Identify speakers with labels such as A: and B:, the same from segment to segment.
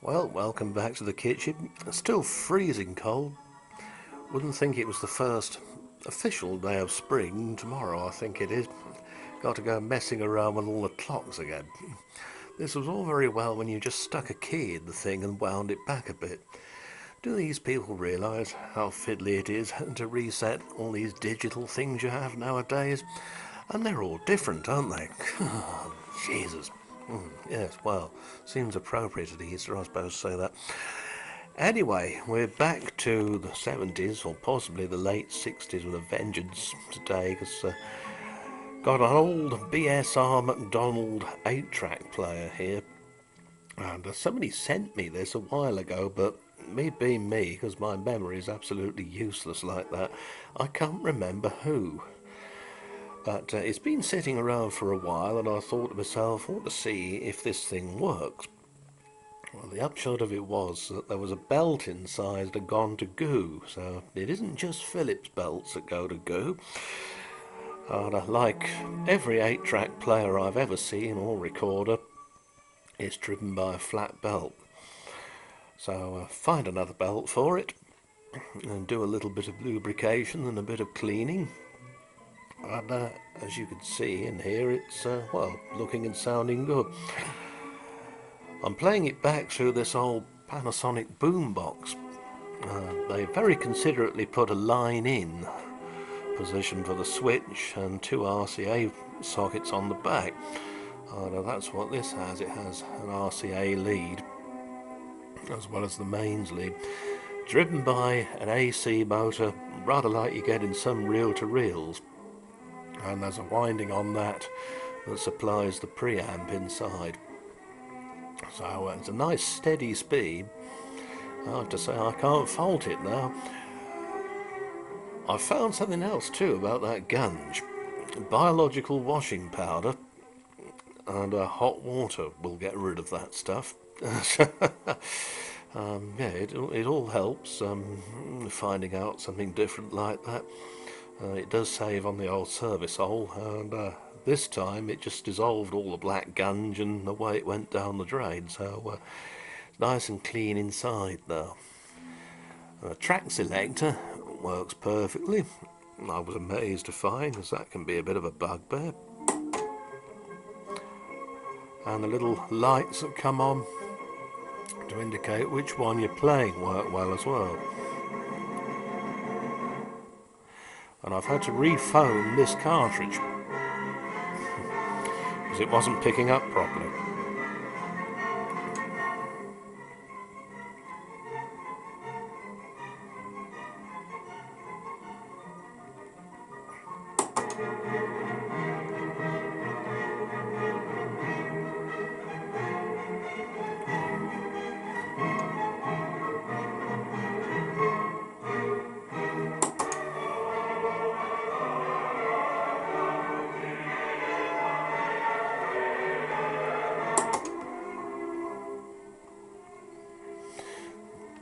A: Well, welcome back to the kitchen. It's still freezing cold. Wouldn't think it was the first official day of spring. Tomorrow, I think it is. Got to go messing around with all the clocks again. This was all very well when you just stuck a key in the thing and wound it back a bit. Do these people realise how fiddly it is to reset all these digital things you have nowadays? And they're all different, aren't they? Jesus. Yes, well, seems appropriate at Easter, I suppose, to say that. Anyway, we're back to the 70s, or possibly the late 60s with a vengeance today, because got an old BSR McDonald 8-track player here. And somebody sent me this a while ago, but me being me, because my memory is absolutely useless like that, I can't remember who. But it's been sitting around for a while, and I thought to myself, I want to see if this thing works. Well, the upshot of it was that there was a belt inside that had gone to goo, so it isn't just Phillips belts that go to goo. And like every 8-track player I've ever seen or recorder, it's driven by a flat belt. So find another belt for it, and do a little bit of lubrication and a bit of cleaning. And as you can see in here, it's, well, looking and sounding good. I'm playing it back through this old Panasonic boombox. They very considerately put a line in position for the switch and 2 RCA sockets on the back. That's what this has. It has an RCA lead as well as the mains lead, driven by an AC motor, rather like you get in some reel-to-reels. And there's a winding on that supplies the preamp inside. So it's a nice steady speed. I have to say I can't fault it now. I found something else too about that gunge. Biological washing powder and hot water will get rid of that stuff. Yeah, it all helps finding out something different like that. It does save on the old service hole, and this time it just dissolved all the black gunge and away it went down the drain, so it's nice and clean inside now. The track selector works perfectly. I was amazed to find, because that can be a bit of a bugbear. And the little lights that come on to indicate which one you're playing work well as well. And I've had to rephone this cartridge because it wasn't picking up properly.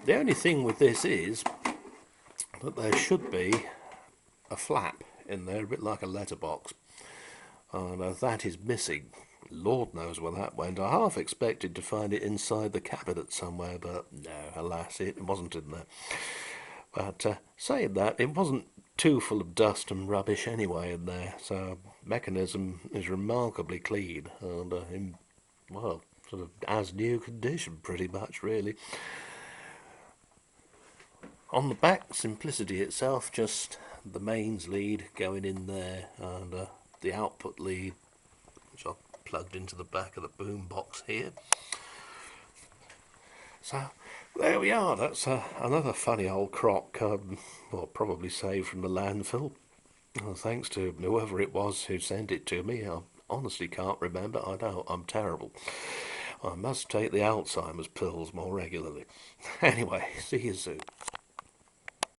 A: The only thing with this is that there should be a flap in there, a bit like a letterbox, and that is missing. Lord knows where that went. I half expected to find it inside the cabinet somewhere, but no, alas, it wasn't in there. But saying that, it wasn't too full of dust and rubbish anyway in there, so mechanism is remarkably clean and in, well, sort of as new condition pretty much, really. On the back, simplicity itself, just the mains lead going in there, and the output lead, which I've plugged into the back of the boom box here. So there we are. That's another funny old crock, well, probably saved from the landfill. Well, thanks to whoever it was who sent it to me. I honestly can't remember. I know I'm terrible. I must take the Alzheimer's pills more regularly. Anyway, see you soon.